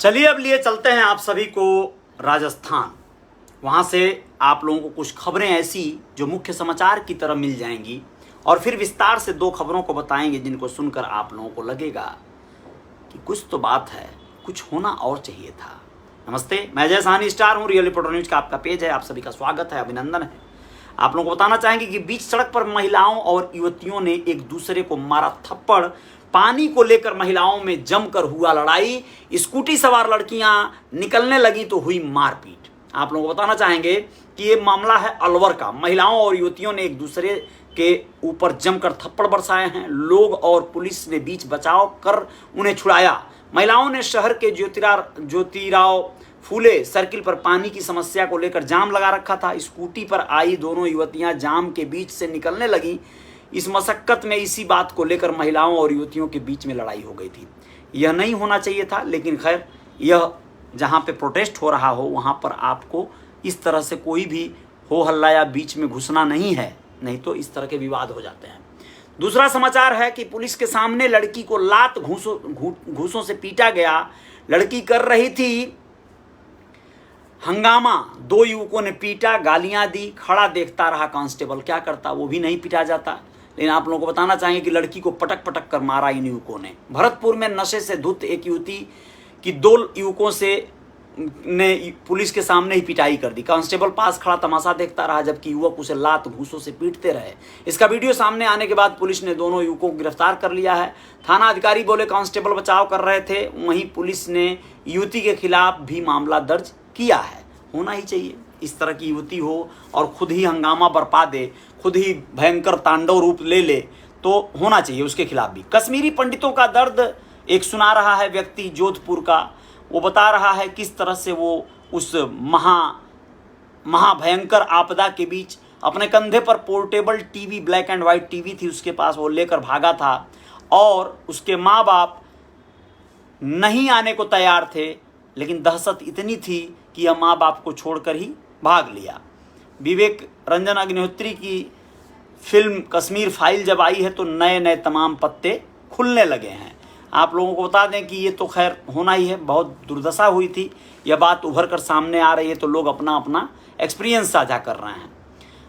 चलिए अब लिए चलते हैं आप सभी को राजस्थान। वहाँ से आप लोगों को कुछ खबरें ऐसी जो मुख्य समाचार की तरह मिल जाएंगी और फिर विस्तार से दो खबरों को बताएंगे जिनको सुनकर आप लोगों को लगेगा कि कुछ तो बात है, कुछ होना और चाहिए था। नमस्ते, मैं जय साहनी स्टार हूँ। रियल रिपोर्टर न्यूज का आपका पेज है, आप सभी का स्वागत है, अभिनंदन है। आप लोगों को बताना चाहेंगे कि बीच सड़क पर महिलाओं और युवतियों ने एक दूसरे को मारा थप्पड़। पानी को लेकर महिलाओं में जमकर हुआ लड़ाई। स्कूटी सवार लड़कियां निकलने लगी तो हुई मारपीट। आप लोगों को बताना चाहेंगे कि ये मामला है अलवर का। महिलाओं और युवतियों ने एक दूसरे के ऊपर जमकर थप्पड़ बरसाए हैं। लोग और पुलिस ने बीच बचाव कर उन्हें छुड़ाया। महिलाओं ने शहर के ज्योतिराव फूले सर्किल पर पानी की समस्या को लेकर जाम लगा रखा था। स्कूटी पर आई दोनों युवतियां जाम के बीच से निकलने लगी। इस मशक्कत में इसी बात को लेकर महिलाओं और युवतियों के बीच में लड़ाई हो गई थी। यह नहीं होना चाहिए था, लेकिन खैर यह जहां पे प्रोटेस्ट हो रहा हो वहां पर आपको इस तरह से कोई भी हो हल्ला या बीच में घुसना नहीं है, नहीं तो इस तरह के विवाद हो जाते हैं। दूसरा समाचार है कि पुलिस के सामने लड़की को लात घूंसों से पीटा गया। लड़की कर रही थी हंगामा, दो युवकों ने पीटा, गालियां दी। खड़ा देखता रहा कांस्टेबल, क्या करता, वो भी नहीं पीटा जाता। लेकिन आप लोगों को बताना चाहेंगे कि लड़की को पटक पटक कर मारा इन युवकों ने। भरतपुर में नशे से धुत एक युवती की दो युवकों से ने पुलिस के सामने ही पिटाई कर दी। कांस्टेबल पास खड़ा तमाशा देखता रहा जबकि युवक उसे लात घूंसों से पीटते रहे। इसका वीडियो सामने आने के बाद पुलिस ने दोनों युवकों को गिरफ्तार कर लिया है। थाना अधिकारी बोले कांस्टेबल बचाव कर रहे थे, वहीं पुलिस ने युवती के खिलाफ भी मामला दर्ज किया है। होना ही चाहिए, इस तरह की युवती हो और खुद ही हंगामा बरपा दे, खुद ही भयंकर तांडव रूप ले ले, तो होना चाहिए उसके खिलाफ भी। कश्मीरी पंडितों का दर्द एक सुना रहा है व्यक्ति जोधपुर का। वो बता रहा है किस तरह से वो उस महाभयंकर आपदा के बीच अपने कंधे पर portable TV, black and white TV थी उसके पास, वो लेकर भागा था और उसके माँ बाप नहीं आने को तैयार थे, लेकिन दहशत इतनी थी कि यह माँ बाप को छोड़कर ही भाग लिया। विवेक रंजन अग्निहोत्री की फिल्म कश्मीर फाइल जब आई है तो नए नए तमाम पत्ते खुलने लगे हैं। आप लोगों को बता दें कि ये तो खैर होना ही है, बहुत दुर्दशा हुई थी। यह बात उभर कर सामने आ रही है तो लोग अपना अपना एक्सपीरियंस साझा कर रहे हैं।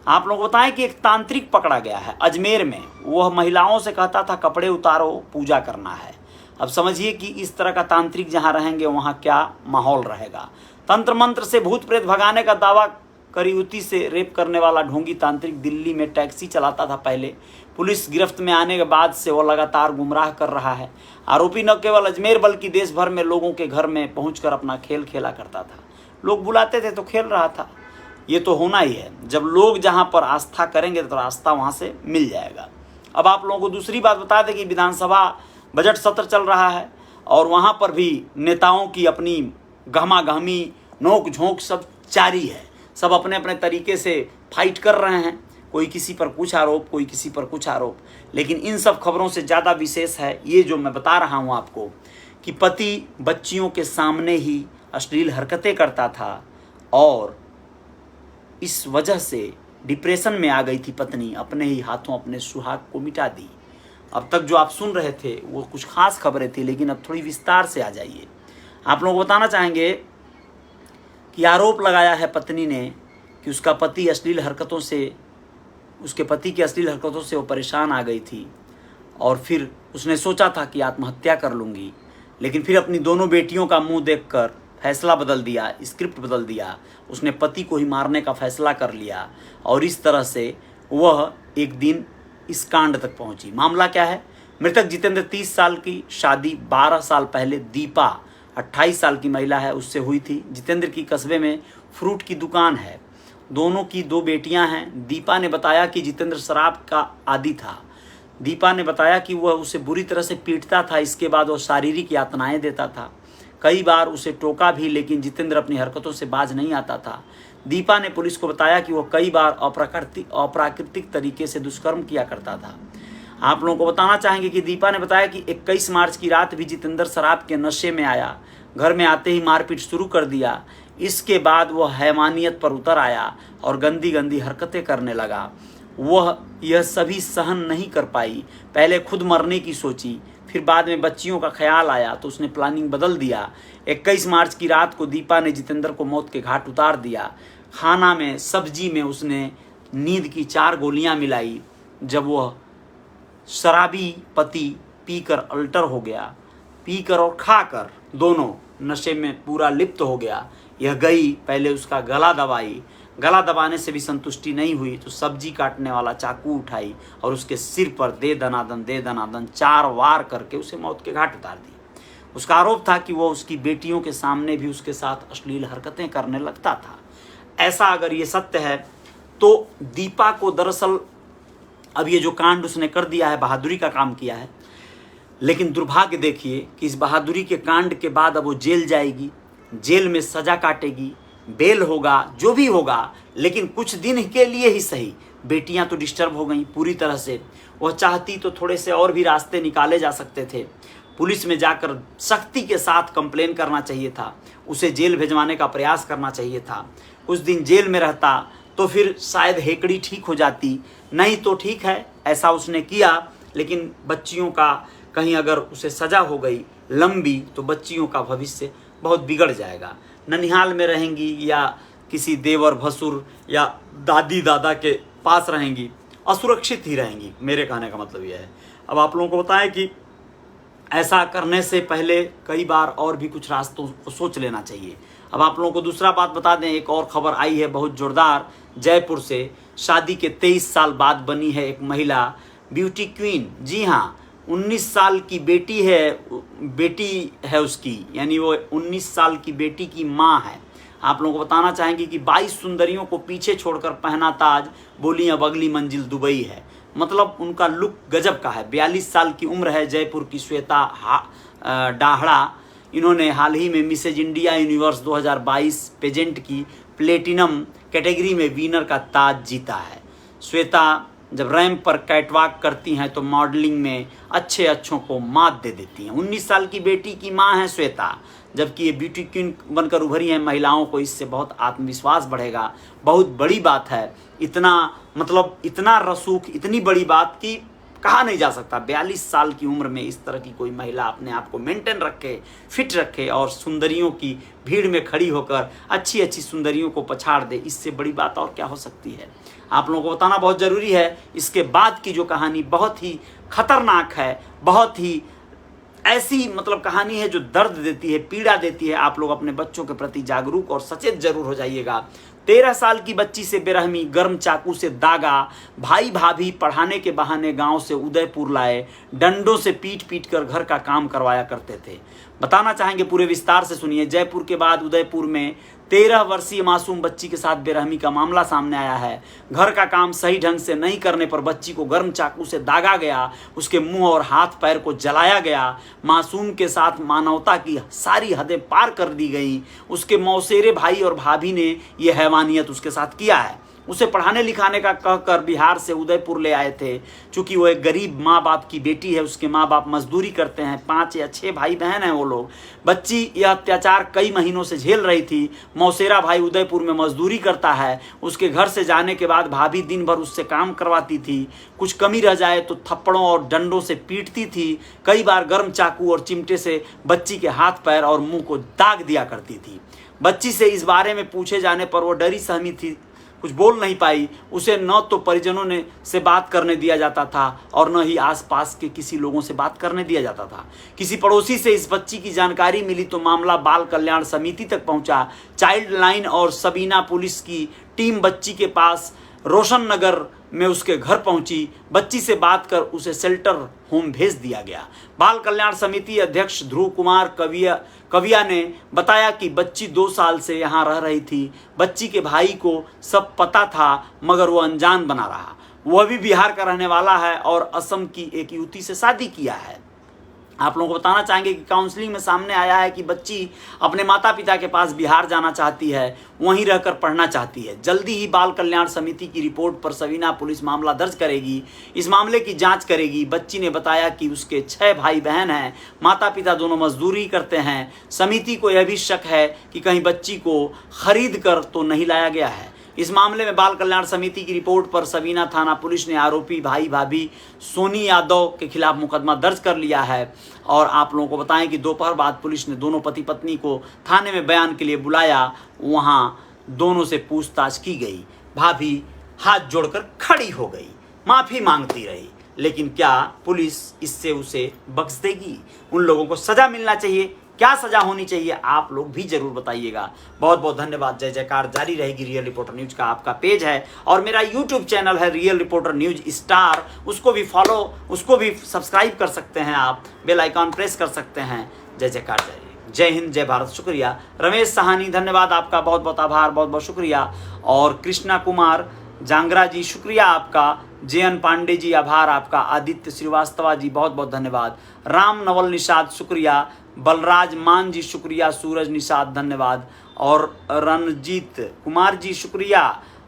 आप लोग बताएं कि एक तांत्रिक पकड़ा गया है अजमेर में। वह महिलाओं से कहता था कपड़े उतारो, पूजा करना है। अब समझिए कि इस तरह का तांत्रिक जहां रहेंगे वहां क्या माहौल रहेगा। तंत्र मंत्र से भूत प्रेत भगाने का दावा कर युवती से रेप करने वाला ढोंगी तांत्रिक दिल्ली में टैक्सी चलाता था पहले। पुलिस गिरफ्त में आने के बाद से वो लगातार गुमराह कर रहा है। आरोपी न केवल अजमेर बल्कि देश भर में लोगों के घर में पहुंचकर अपना खेल खेला करता था। लोग बुलाते थे तो खेल रहा था। ये तो होना ही है, जब लोग जहां पर आस्था करेंगे तो रास्ता वहां से मिल जाएगा। अब आप लोगों को दूसरी बात बता दें कि विधानसभा बजट सत्र चल रहा है और वहां पर भी नेताओं की अपनी गहमा गहमी, नोक झोंक सब जारी है। सब अपने अपने तरीके से फाइट कर रहे हैं, कोई किसी पर कुछ आरोप, कोई किसी पर कुछ आरोप। लेकिन इन सब खबरों से ज़्यादा विशेष है ये जो मैं बता रहा हूँ आपको कि पति बच्चियों के सामने ही अश्लील हरकतें करता था और इस वजह से डिप्रेशन में आ गई थी पत्नी, अपने ही हाथों अपने सुहाग को मिटा दी। अब तक जो आप सुन रहे थे वो कुछ खास खबरें थी, लेकिन अब थोड़ी विस्तार से आ जाइए। आप लोग बताना चाहेंगे कि आरोप लगाया है पत्नी ने कि उसका पति उसके पति की अश्लील हरकतों से वो परेशान आ गई थी और फिर उसने सोचा था कि आत्महत्या कर लूँगी, लेकिन फिर अपनी दोनों बेटियों का मुंह देखकर फैसला बदल दिया, स्क्रिप्ट बदल दिया। उसने पति को ही मारने का फैसला कर लिया और इस तरह से वह एक दिन इस कांड तक पहुंची। मामला क्या है? मृतक जितेंद्र 30 साल की शादी 12 साल पहले दीपा 28 साल की महिला है उससे हुई थी। जितेंद्र की कस्बे में फ्रूट की दुकान है। दोनों की दो बेटियां हैं। दीपा ने बताया कि जितेंद्र शराब का आदी था। दीपा ने बताया कि वह उसे बुरी तरह से पीटता था, इसके बाद वह शारीरिक यातनाएं देता था। कई बार उसे टोका भी, लेकिन जितेंद्र अपनी हरकतों से बाज नहीं आता था। दीपा ने पुलिस को बताया कि वह कई बार अप्राकृतिक तरीके से दुष्कर्म किया करता था। आप लोगों को बताना चाहेंगे कि दीपा ने बताया कि 21 मार्च की रात भी जितेंद्र शराब के नशे में आया। घर में आते ही मारपीट शुरू कर दिया। इसके बाद वह हैवानियत पर उतर आया और गंदी गंदी हरकतें करने लगा। वह यह सभी सहन नहीं कर पाई, पहले खुद मरने की सोची, फिर बाद में बच्चियों का ख्याल आया तो उसने प्लानिंग बदल दिया। 21 मार्च की रात को दीपा ने जितेंद्र को मौत के घाट उतार दिया। खाना में, सब्जी में उसने नींद की 4 गोलियां मिलाई। जब वह शराबी पति पीकर अल्टर हो गया, पीकर और खाकर दोनों नशे में पूरा लिप्त हो गया, यह गई पहले उसका गला दबाई। गला दबाने से भी संतुष्टि नहीं हुई तो सब्जी काटने वाला चाकू उठाई और उसके सिर पर दे दनादन 4 वार करके उसे मौत के घाट उतार दिया। उसका आरोप था कि वह उसकी बेटियों के सामने भी उसके साथ अश्लील हरकतें करने लगता था। ऐसा अगर ये सत्य है तो दीपा को दरअसल अब ये जो कांड उसने कर दिया है, बहादुरी का काम किया है, लेकिन दुर्भाग्य देखिए कि इस बहादुरी के कांड के बाद अब वो जेल जाएगी, जेल में सजा काटेगी, बेल होगा, जो भी होगा, लेकिन कुछ दिन के लिए ही सही। बेटियां तो डिस्टर्ब हो गई पूरी तरह से। वह चाहती तो थोड़े से और भी रास्ते निकाले जा सकते थे। पुलिस में जाकर सख्ती के साथ कंप्लेन करना चाहिए था, उसे जेल भिजवाने का प्रयास करना चाहिए था। कुछ दिन जेल में रहता तो फिर शायद हेकड़ी ठीक हो जाती, नहीं तो ठीक है, ऐसा उसने किया। लेकिन बच्चियों का कहीं अगर उसे सजा हो गई लंबी तो बच्चियों का भविष्य बहुत बिगड़ जाएगा। ननिहाल में रहेंगी या किसी देवर भसुर या दादी दादा के पास रहेंगी, असुरक्षित ही रहेंगी। मेरे कहने का मतलब यह है। अब आप लोगों को बताएं कि ऐसा करने से पहले कई बार और भी कुछ रास्तों को सोच लेना चाहिए। अब आप लोगों को दूसरा बात बता दें, एक और खबर आई है बहुत जोरदार जयपुर से। शादी के 23 साल बाद बनी है एक महिला ब्यूटी क्वीन। जी हाँ, 19 साल की बेटी है उसकी, यानी वो 19 साल की बेटी की माँ है। आप लोगों को बताना चाहेंगे कि 22 सुंदरियों को पीछे छोड़कर पहना ताज, बोली अब अगली मंजिल दुबई है। मतलब उनका लुक गजब का है। 42 साल की उम्र है जयपुर की श्वेता डाहड़ा। इन्होंने हाल ही में मिसेज इंडिया यूनिवर्स 2022 पेजेंट की प्लेटिनम कैटेगरी में विनर का ताज जीता है। श्वेता जब रैंप पर कैटवॉक करती हैं तो मॉडलिंग में अच्छों को मात दे देती हैं। 19 साल की बेटी की मां है श्वेता, जबकि ये ब्यूटी क्वीन बनकर उभरी हैं। महिलाओं को इससे बहुत आत्मविश्वास बढ़ेगा, बहुत बड़ी बात है। इतना रसूख, इतनी बड़ी बात कि कहा नहीं जा सकता। 42 साल की उम्र में इस तरह की कोई महिला अपने आप को मेंटेन रखे, फिट रखे और सुंदरियों की भीड़ में खड़ी होकर अच्छी सुंदरियों को पछाड़ दे, इससे बड़ी बात और क्या हो सकती है। आप लोगों को बताना बहुत ज़रूरी है। इसके बाद की जो कहानी बहुत ही खतरनाक है, बहुत ही ऐसी कहानी है जो दर्द देती है, पीड़ा देती है। आप लोग अपने बच्चों के प्रति जागरूक और सचेत जरूर हो जाइएगा। 13 साल की बच्ची से बेरहमी, गर्म चाकू से दागा। भाई भाभी पढ़ाने के बहाने गांव से उदयपुर लाए, डंडों से पीट कर घर का काम करवाया करते थे। बताना चाहेंगे, पूरे विस्तार से सुनिए। जयपुर के बाद उदयपुर में 13 वर्षीय मासूम बच्ची के साथ बेरहमी का मामला सामने आया है। घर का काम सही ढंग से नहीं करने पर बच्ची को गर्म चाकू से दागा गया, उसके मुंह और हाथ पैर को जलाया गया। मासूम के साथ मानवता की सारी हदें पार कर दी गई। उसके मौसेरे भाई और भाभी ने यह हैवानियत उसके साथ किया है। उसे पढ़ाने लिखाने का कहकर बिहार से उदयपुर ले आए थे। चूंकि वो एक गरीब माँ बाप की बेटी है, उसके माँ बाप मजदूरी करते हैं, 5 या 6 भाई बहन हैं वो लोग। बच्ची यह अत्याचार कई महीनों से झेल रही थी। मौसेरा भाई उदयपुर में मजदूरी करता है। उसके घर से जाने के बाद भाभी दिन भर उससे काम करवाती थी। कुछ कमी रह जाए तो थप्पड़ों और डंडों से पीटती थी। कई बार गर्म चाकू और चिमटे से बच्ची के हाथ पैर और मुंह को दाग दिया करती थी। बच्ची से इस बारे में पूछे जाने पर वो डरी सहमी थी, कुछ बोल नहीं पाई। उसे न तो परिजनों से बात करने दिया जाता था और न ही आसपास के किसी लोगों से बात करने दिया जाता था। किसी पड़ोसी से इस बच्ची की जानकारी मिली तो मामला बाल कल्याण समिति तक पहुंचा। चाइल्ड लाइन और सबीना पुलिस की टीम बच्ची के पास रोशन नगर में उसके घर पहुंची। बच्ची से बात कर उसे शेल्टर होम भेज दिया गया। बाल कल्याण समिति अध्यक्ष ध्रुव कुमार कविया ने बताया कि बच्ची 2 साल से यहाँ रह रही थी। बच्ची के भाई को सब पता था मगर वो अनजान बना रहा। वह भी बिहार का रहने वाला है और असम की एक युवती से शादी किया है। आप लोगों को बताना चाहेंगे कि काउंसलिंग में सामने आया है कि बच्ची अपने माता पिता के पास बिहार जाना चाहती है, वहीं रहकर पढ़ना चाहती है। जल्दी ही बाल कल्याण समिति की रिपोर्ट पर सबीना पुलिस मामला दर्ज करेगी, इस मामले की जांच करेगी। बच्ची ने बताया कि उसके 6 भाई बहन हैं, माता पिता दोनों मजदूरी करते हैं। समिति को यह भी शक है कि कहीं बच्ची को खरीद कर तो नहीं लाया गया है। इस मामले में बाल कल्याण समिति की रिपोर्ट पर सबीना थाना पुलिस ने आरोपी भाई भाभी सोनी यादव के खिलाफ मुकदमा दर्ज कर लिया है। और आप लोगों को बताएं कि दोपहर बाद पुलिस ने दोनों पति पत्नी को थाने में बयान के लिए बुलाया। वहां दोनों से पूछताछ की गई। भाभी हाथ जोड़कर खड़ी हो गई, माफी मांगती रही, लेकिन क्या पुलिस इससे उसे बख्श देगी? उन लोगों को सजा मिलना चाहिए। क्या सजा होनी चाहिए आप लोग भी जरूर बताइएगा। बहुत बहुत धन्यवाद। जय जयकार जारी रहेगी। रियल रिपोर्टर न्यूज का आपका पेज है और मेरा यूट्यूब चैनल है रियल रिपोर्टर न्यूज स्टार, उसको भी फॉलो, उसको भी सब्सक्राइब कर सकते हैं आप, बेल आइकॉन प्रेस कर सकते हैं। जय जयकार जारी। जय हिंद, जय भारत। शुक्रिया। रमेश साहनी धन्यवाद आपका, बहुत बहुत आभार, बहुत बहुत शुक्रिया। और कृष्णा कुमार जांगरा जी शुक्रिया आपका। JN पांडे जी आभार आपका। आदित्य श्रीवास्तव जी बहुत बहुत धन्यवाद। राम नवल निषाद शुक्रिया। बलराज मान जी शुक्रिया। सूरज निषाद धन्यवाद। और रणजीत कुमार जी शुक्रिया।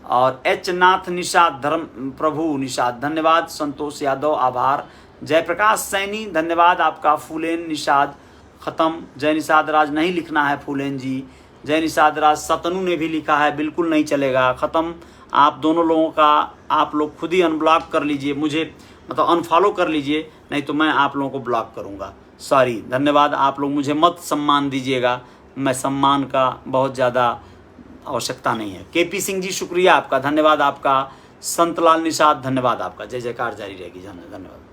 और H नाथ निषाद, धर्म प्रभु निषाद धन्यवाद। संतोष यादव आभार। जयप्रकाश सैनी धन्यवाद आपका। फूलेन निषाद ख़त्म। जय निषाद राज नहीं लिखना है फूलेन जी। जय निषाद राज सतनु ने भी लिखा है, बिल्कुल नहीं चलेगा, ख़त्म। आप दोनों लोगों का आप लोग खुद ही अनब्लॉक कर लीजिए, मुझे मतलब अनफॉलो कर लीजिए, नहीं तो मैं आप लोगों को ब्लॉक करूंगा। सॉरी, धन्यवाद। आप लोग मुझे मत सम्मान दीजिएगा, मैं सम्मान का बहुत ज़्यादा आवश्यकता नहीं है। KP सिंह जी शुक्रिया आपका, धन्यवाद आपका। संतलाल निषाद धन्यवाद आपका। जय जयकार जारी रहेगी। धन्यवाद।